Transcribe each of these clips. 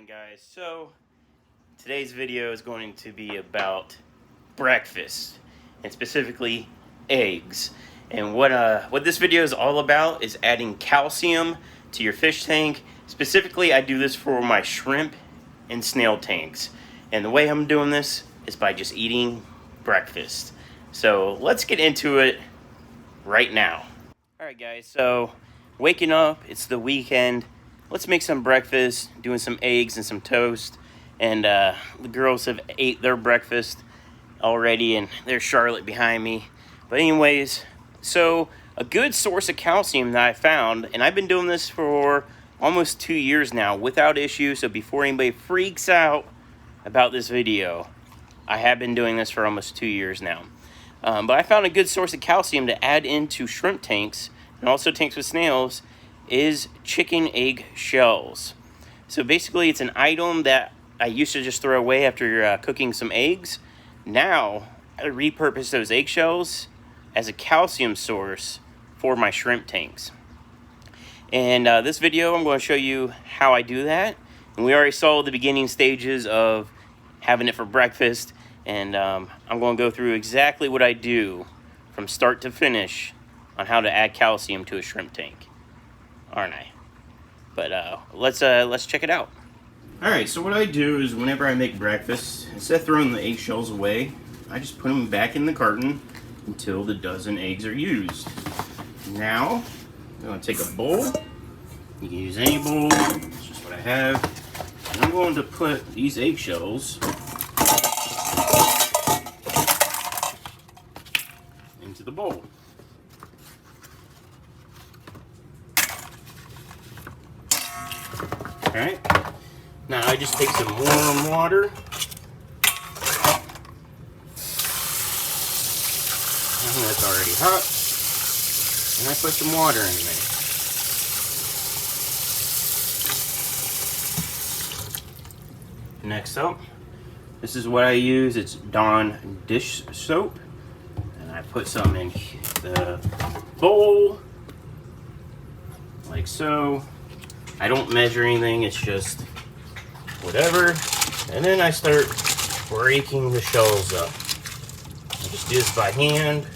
Guys, so today's video is going to be about breakfast and specifically eggs. And what this video is all about is adding calcium to your fish tank. Specifically, I do this for my shrimp and snail tanks, and the way I'm doing this is by just eating breakfast. So let's get into it right now. Alright guys, so waking up, it's the weekend. Let's make some breakfast, doing some eggs and some toast. And the girls have ate their breakfast already, and there's Charlotte behind me. But anyways, so a good source of calcium that I found, and I've been doing this for almost 2 years now without issue. So before anybody freaks out about this video, I have been doing this for almost 2 years now. But I found a good source of calcium to add into shrimp tanks and also tanks with snails is chicken egg shells. So basically it's an item that I used to just throw away after cooking some eggs. Now I repurpose those eggshells as a calcium source for my shrimp tanks. And this video I'm going to show you how I do that. And we already saw the beginning stages of having it for breakfast. And I'm going to go through exactly what I do from start to finish on how to add calcium to a shrimp tank. Aren't I? But let's check it out. Alright, so what I do is whenever I make breakfast, instead of throwing the eggshells away, I just put them back in the carton until the dozen eggs are used. Now, I'm going to take a bowl. You can use any bowl. It's just what I have. And I'm going to put these eggshells into the bowl. Alright, now I just take some warm water. And that's already hot. And I put some water in there. Next up, this is what I use. It's Dawn dish soap. And I put some in the bowl, like so. I don't measure anything, it's just whatever. And then I start breaking the shells up. I just do this by hand.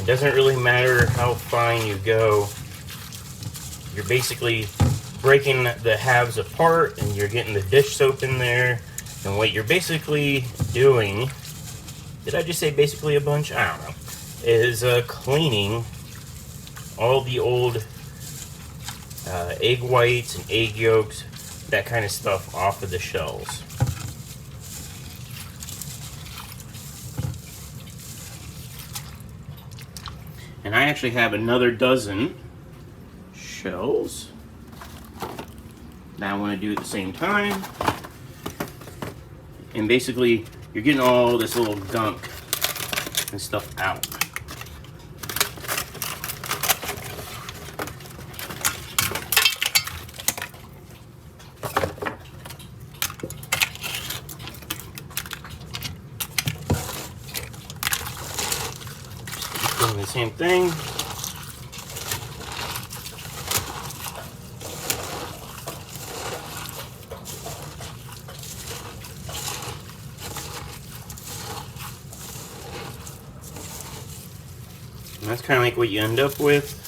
It doesn't really matter how fine you go. You're basically breaking the halves apart and you're getting the dish soap in there. And what you're basically doing, did I just say basically a bunch? I don't know. Is cleaning all the old egg whites and egg yolks, that kind of stuff off of the shells. And I actually have another dozen shells that I want to do at the same time. And basically, you're getting all this little gunk and stuff out. Doing the same thing. And that's kind of like what you end up with.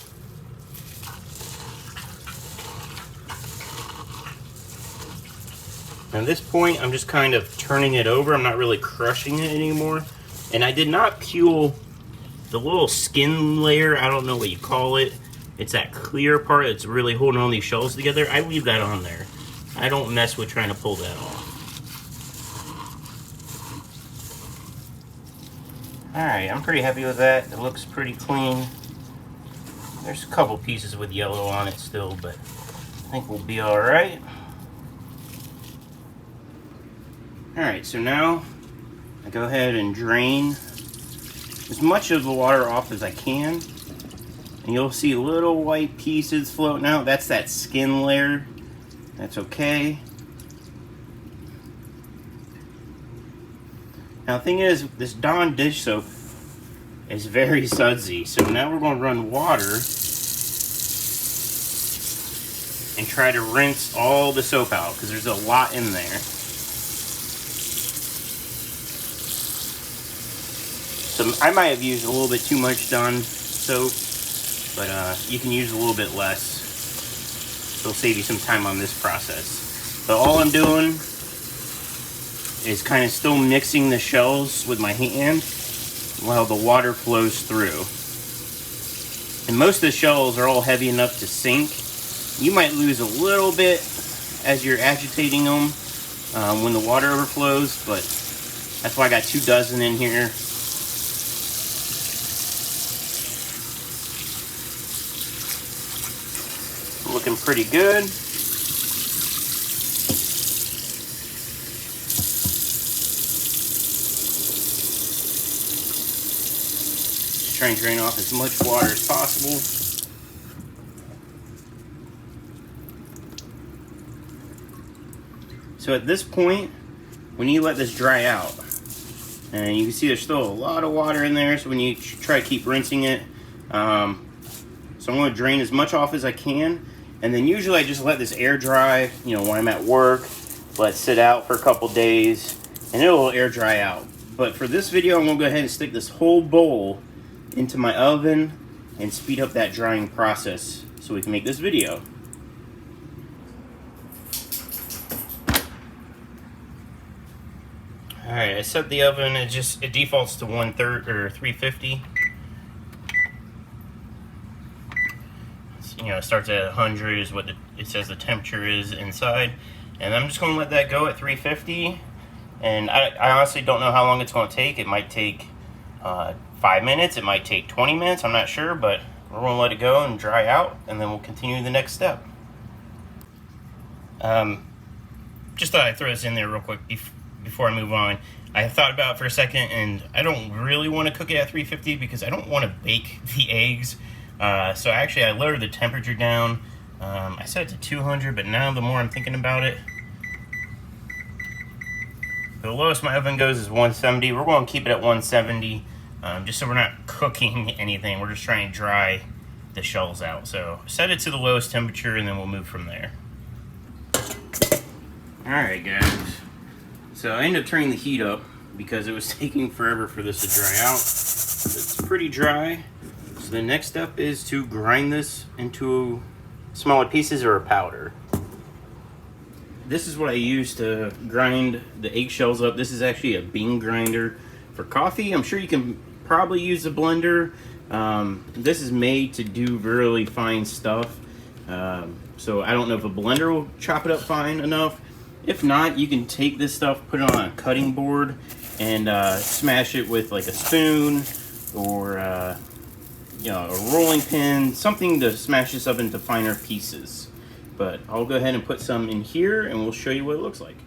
At this point, I'm just kind of turning it over. I'm not really crushing it anymore. And I did not peel the little skin layer. I don't know what you call it. It's that clear part that's really holding all these shells together. I leave that on there. I don't mess with trying to pull that off. Alright, I'm pretty happy with that. It looks pretty clean. There's a couple pieces with yellow on it still, but I think we'll be alright. Alright, so now I go ahead and drain as much of the water off as I can. And you'll see little white pieces floating out. That's that skin layer. That's okay. Now the thing is, this Dawn dish soap is very sudsy. So now we're going to run water and try to rinse all the soap out because there's a lot in there. So I might have used a little bit too much Dawn soap, but you can use a little bit less. It'll save you some time on this process. But all I'm doing is kind of still mixing the shells with my hand while the water flows through. And most of the shells are all heavy enough to sink. You might lose a little bit as you're agitating them when the water overflows, but that's why I got 2 dozen in here. Looking pretty good. Just try and drain off as much water as possible. So at this point, when you let this dry out, and you can see there's still a lot of water in there, so when you try to keep rinsing it, so I'm going to drain as much off as I can, and then usually I just let this air dry, you know, when I'm at work, let it sit out for a couple days, and it'll air dry out. But for this video, I'm going to go ahead and stick this whole bowl into my oven and speed up that drying process so we can make this video. Alright, I set the oven, it defaults to 350. You know, it starts at 100 is what it says the temperature is inside. And I'm just going to let that go at 350. And I honestly don't know how long it's going to take. It might take 5 minutes, it might take 20 minutes, I'm not sure, but we're going to let it go and dry out, and then we'll continue the next step. Just thought I'd throw this in there real quick before I move on. I thought about it for a second, and I don't really want to cook it at 350 because I don't want to bake the eggs. So actually I lowered the temperature down. I set it to 200, but now the more I'm thinking about it, the lowest my oven goes is 170. We're going to keep it at 170, just so we're not cooking anything. We're just trying to dry the shells out. So set it to the lowest temperature, and then we'll move from there. Alright guys, so I ended up turning the heat up because it was taking forever for this to dry out. It's pretty dry. So the next step is to grind this into smaller pieces or a powder. This is what I use to grind the eggshells up. This is actually a bean grinder for coffee. I'm sure you can probably use a blender. This is made to do really fine stuff. So I don't know if a blender will chop it up fine enough. If not, you can take this stuff, put it on a cutting board, and smash it with like a spoon or you know, a rolling pin, something to smash this up into finer pieces. But I'll go ahead and put some in here and we'll show you what it looks like.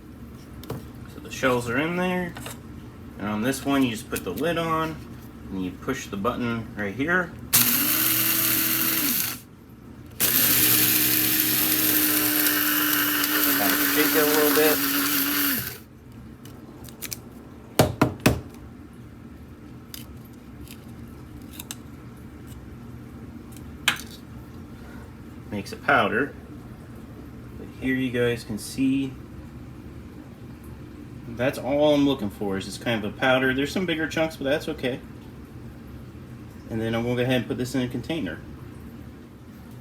So the shells are in there, and on this one you just put the lid on and you push the button right here. Kind of shake it a little bit. Makes a powder. But here you guys can see that's all I'm looking for, is this kind of a powder. There's some bigger chunks, but that's okay. And then I'm going to go ahead and put this in a container.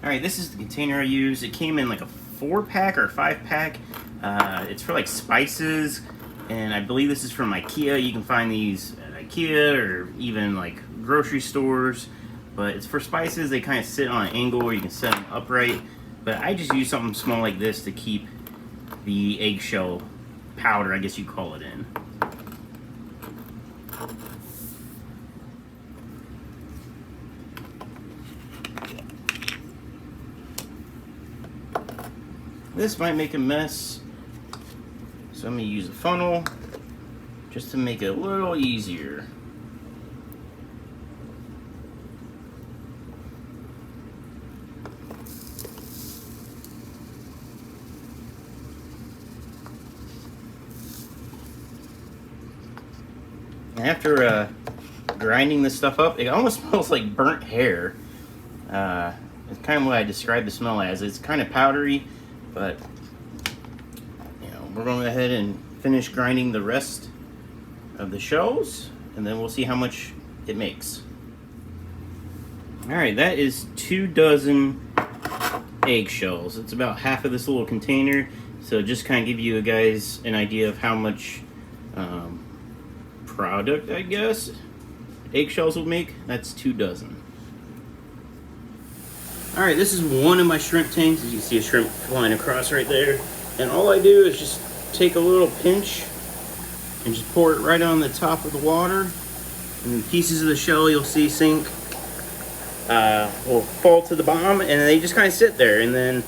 Alright, this is the container I use. It came in like a 4-pack or 5-pack. It's for like spices, and I believe this is from IKEA. You can find these at IKEA or even like grocery stores. But it's for spices. They kind of sit on an angle where you can set them upright. But I just use something small like this to keep the eggshell powder, I guess you call it, in. This might make a mess, so I'm going to use a funnel just to make it a little easier. After grinding this stuff up, it almost smells like burnt hair. It's kind of what I describe the smell as. It's kind of powdery, But we're going to go ahead and finish grinding the rest of the shells, and then we'll see how much it makes. Alright, that is 2 dozen eggshells. It's about half of this little container, so just kind of give you guys an idea of how much product, I guess, eggshells will make. That's 2 dozen. Alright, this is one of my shrimp tanks. As you can see a shrimp flying across right there. And all I do is just take a little pinch and just pour it right on the top of the water. And the pieces of the shell you'll see sink will fall to the bottom, and they just kind of sit there. And then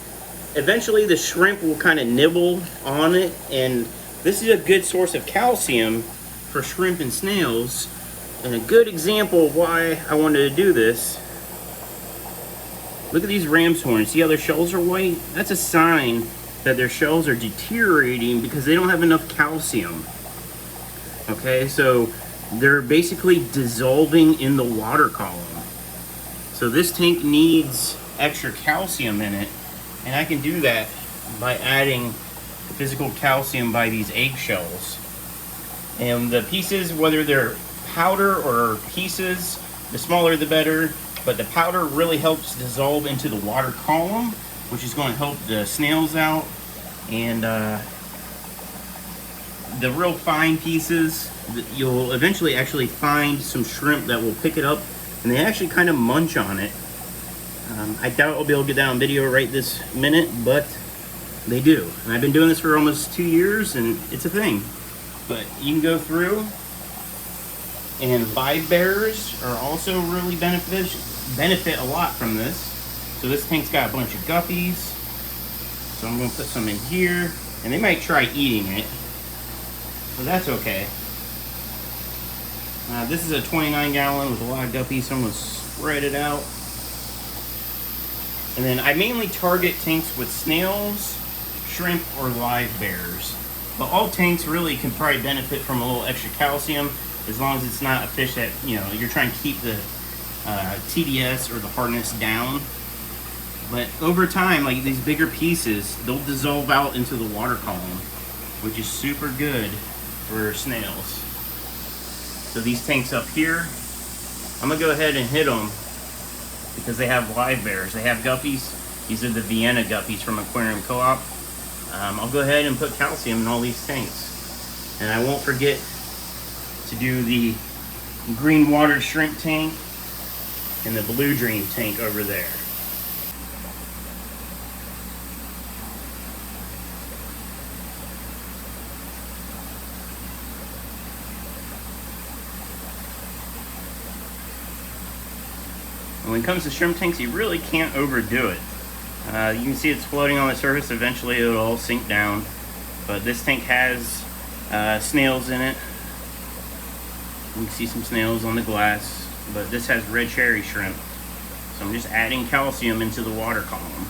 eventually the shrimp will kind of nibble on it. And this is a good source of calcium for shrimp and snails. And a good example of why I wanted to do this. Look at these ram's horns. See how their shells are white? That's a sign that their shells are deteriorating because they don't have enough calcium. Okay, so they're basically dissolving in the water column. So this tank needs extra calcium in it, and I can do that by adding physical calcium by these eggshells. And the pieces, whether they're powder or pieces, the smaller the better. But the powder really helps dissolve into the water column, which is going to help the snails out. And the real fine pieces, you'll eventually actually find some shrimp that will pick it up, and they actually kind of munch on it. I doubt I'll be able to get that on video right this minute, but they do. And I've been doing this for almost 2 years, and it's a thing. But you can go through, and live bearers are also really benefit a lot from this. So this tank's got a bunch of guppies, so I'm going to put some in here, and they might try eating it, but that's okay. This is a 29 gallon with a lot of guppies, so I'm going to spread it out. And then I mainly target tanks with snails, shrimp, or live bearers. But all tanks really can probably benefit from a little extra calcium, as long as it's not a fish that, you're trying to keep the TDS or the hardness down. But over time, like these bigger pieces, they'll dissolve out into the water column, which is super good for snails. So these tanks up here, I'm gonna go ahead and hit them because they have live bears. They have guppies. These are the Vienna guppies from Aquarium Co-op. I'll go ahead and put calcium in all these tanks. And I won't forget to do the green water shrimp tank and the blue dream tank over there. When it comes to shrimp tanks, you really can't overdo it. You can see it's floating on the surface. Eventually it'll all sink down. But this tank has snails in it. You can see some snails on the glass. But this has red cherry shrimp. So I'm just adding calcium into the water column.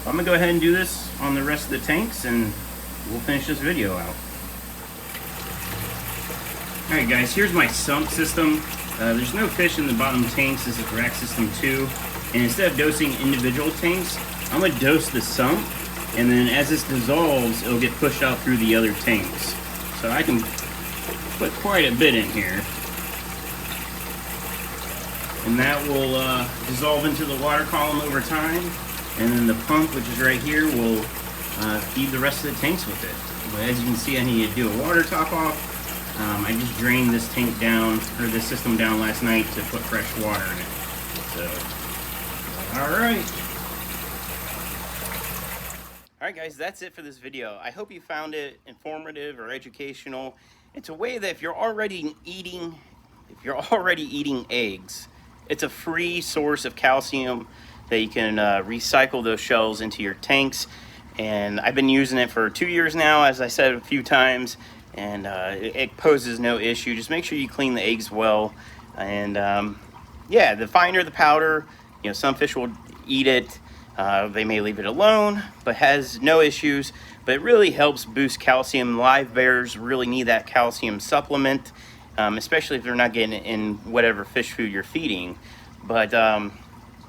So I'm going to go ahead and do this on the rest of the tanks, and we'll finish this video out. Alright guys, here's my sump system. There's no fish in the bottom tanks. This is rack system 2. And instead of dosing individual tanks, I'm going to dose the sump, and then as this dissolves, it'll get pushed out through the other tanks. So I can put quite a bit in here. And that will dissolve into the water column over time. And then the pump, which is right here, will feed the rest of the tanks with it. But as you can see, I need to do a water top off. I just drained this tank down, or this system down last night to put fresh water in it. So, alright. Alright guys, that's it for this video. I hope you found it informative or educational. It's a way that if you're already eating eggs, it's a free source of calcium that you can recycle those shells into your tanks. And I've been using it for 2 years now, as I said a few times, and it poses no issue. Just make sure you clean the eggs well. And yeah, the finer the powder, some fish will eat it. They may leave it alone, but has no issues. But it really helps boost calcium. Live bears really need that calcium supplement, especially if they're not getting it in whatever fish food you're feeding. But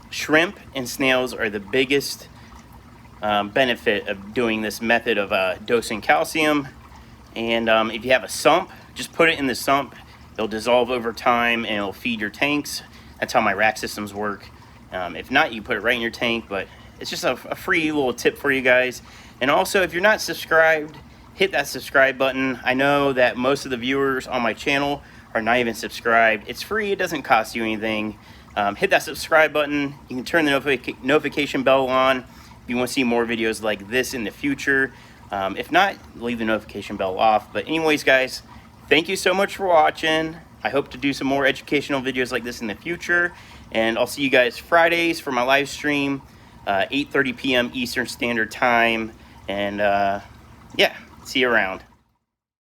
shrimp and snails are the biggest benefit of doing this method of dosing calcium. And if you have a sump, just put it in the sump. It'll dissolve over time and it'll feed your tanks. That's how my rack systems work. If not, you put it right in your tank, but it's just a free little tip for you guys. And also, if you're not subscribed, hit that subscribe button. I know that most of the viewers on my channel are not even subscribed. It's free, it doesn't cost you anything. Hit that subscribe button. You can turn the notification bell on if you want to see more videos like this in the future. If not, leave the notification bell off. But anyways, guys, thank you so much for watching. I hope to do some more educational videos like this in the future. And I'll see you guys Fridays for my live stream, 8:30 p.m. Eastern Standard Time. And yeah, see you around.